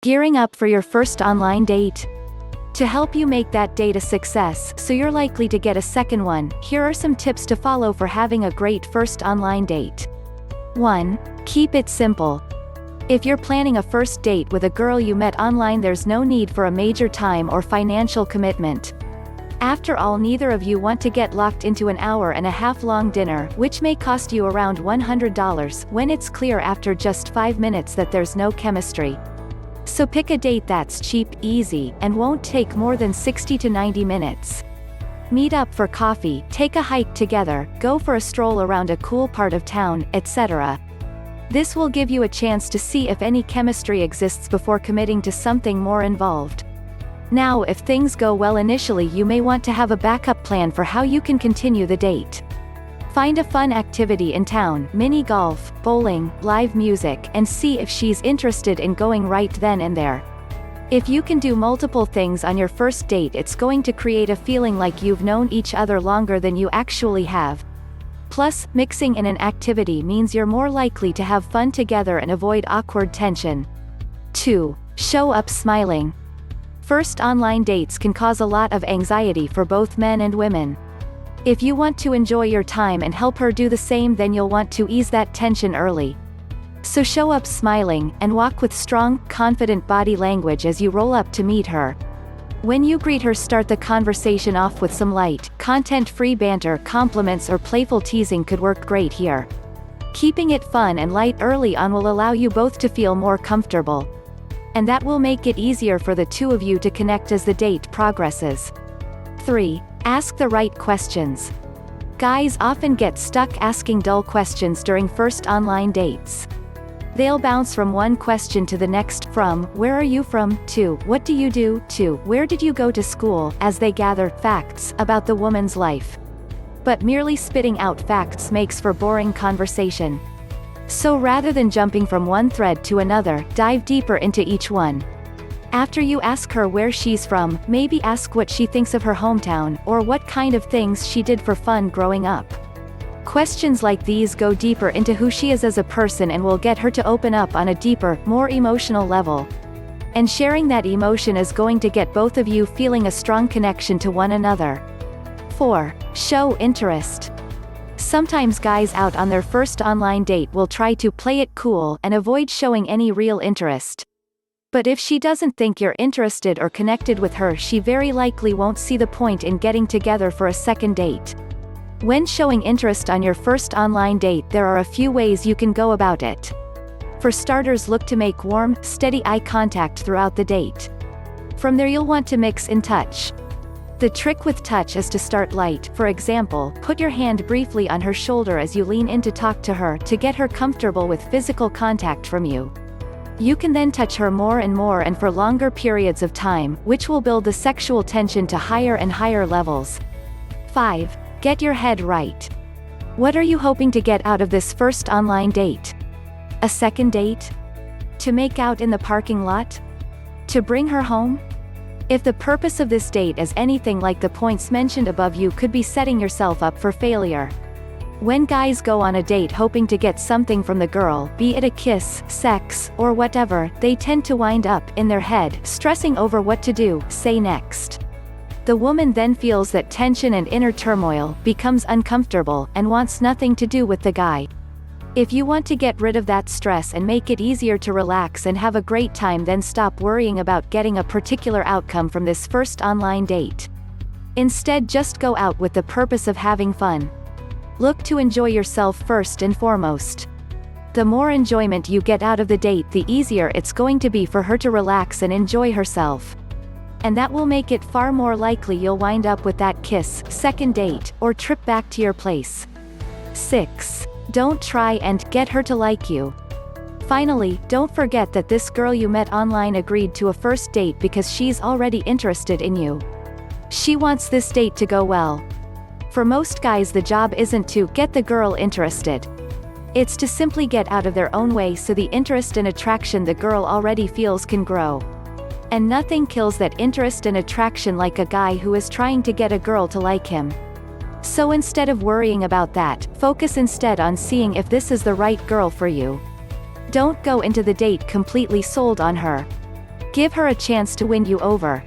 Gearing up for your first online date? To help you make that date a success so you're likely to get a second one, here are some tips to follow for having a great first online date. 1. Keep it simple. If you're planning a first date with a girl you met online, there's no need for a major time or financial commitment. After all, neither of you want to get locked into an hour-and-a-half long dinner, which may cost you around $100, when it's clear after just 5 minutes that there's no chemistry. So pick a date that's cheap, easy, and won't take more than 60 to 90 minutes. Meet up for coffee, take a hike together, go for a stroll around a cool part of town, etc. This will give you a chance to see if any chemistry exists before committing to something more involved. Now, if things go well initially, you may want to have a backup plan for how you can continue the date. Find a fun activity in town, mini golf, bowling, live music, and see if she's interested in going right then and there. If you can do multiple things on your first date, it's going to create a feeling like you've known each other longer than you actually have. Plus, mixing in an activity means you're more likely to have fun together and avoid awkward tension. 2. Show up smiling. First online dates can cause a lot of anxiety for both men and women. If you want to enjoy your time and help her do the same, then you'll want to ease that tension early. So show up smiling, and walk with strong, confident body language as you roll up to meet her. When you greet her, start the conversation off with some light, content-free banter. Compliments or playful teasing could work great here. Keeping it fun and light early on will allow you both to feel more comfortable. And that will make it easier for the two of you to connect as the date progresses. 3. Ask the right questions. Guys often get stuck asking dull questions during first online dates. They'll bounce from one question to the next, from, "Where are you from?" to, "What do you do?" to, "Where did you go to school?" as they gather facts about the woman's life. But merely spitting out facts makes for boring conversation. So rather than jumping from one thread to another, dive deeper into each one. After you ask her where she's from, maybe ask what she thinks of her hometown, or what kind of things she did for fun growing up. Questions like these go deeper into who she is as a person and will get her to open up on a deeper, more emotional level. And sharing that emotion is going to get both of you feeling a strong connection to one another. 4. Show interest. Sometimes guys out on their first online date will try to play it cool and avoid showing any real interest. But if she doesn't think you're interested or connected with her, she very likely won't see the point in getting together for a second date. When showing interest on your first online date, there are a few ways you can go about it. For starters, look to make warm, steady eye contact throughout the date. From there, you'll want to mix in touch. The trick with touch is to start light. For example, put your hand briefly on her shoulder as you lean in to talk to her to get her comfortable with physical contact from you. You can then touch her more and more and for longer periods of time, which will build the sexual tension to higher and higher levels. 5. Get your head right. What are you hoping to get out of this first online date? A second date? To make out in the parking lot? To bring her home? If the purpose of this date is anything like the points mentioned above, you could be setting yourself up for failure. When guys go on a date hoping to get something from the girl, be it a kiss, sex, or whatever, they tend to wind up, in their head, stressing over what to do, say next. The woman then feels that tension and inner turmoil, becomes uncomfortable, and wants nothing to do with the guy. If you want to get rid of that stress and make it easier to relax and have a great time, then stop worrying about getting a particular outcome from this first online date. Instead, just go out with the purpose of having fun. Look to enjoy yourself first and foremost. The more enjoyment you get out of the date, the easier it's going to be for her to relax and enjoy herself. And that will make it far more likely you'll wind up with that kiss, second date, or trip back to your place. 6. Don't try and get her to like you. Finally, don't forget that this girl you met online agreed to a first date because she's already interested in you. She wants this date to go well. For most guys, the job isn't to get the girl interested. It's to simply get out of their own way so the interest and attraction the girl already feels can grow. And nothing kills that interest and attraction like a guy who is trying to get a girl to like him. So instead of worrying about that, focus instead on seeing if this is the right girl for you. Don't go into the date completely sold on her. Give her a chance to win you over.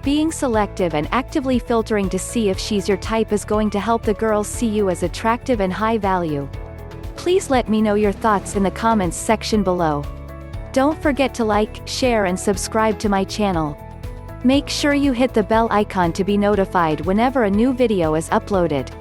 Being selective and actively filtering to see if she's your type is going to help the girls see you as attractive and high value. Please let me know your thoughts in the comments section below. Don't forget to like, share and subscribe to my channel. Make sure you hit the bell icon to be notified whenever a new video is uploaded.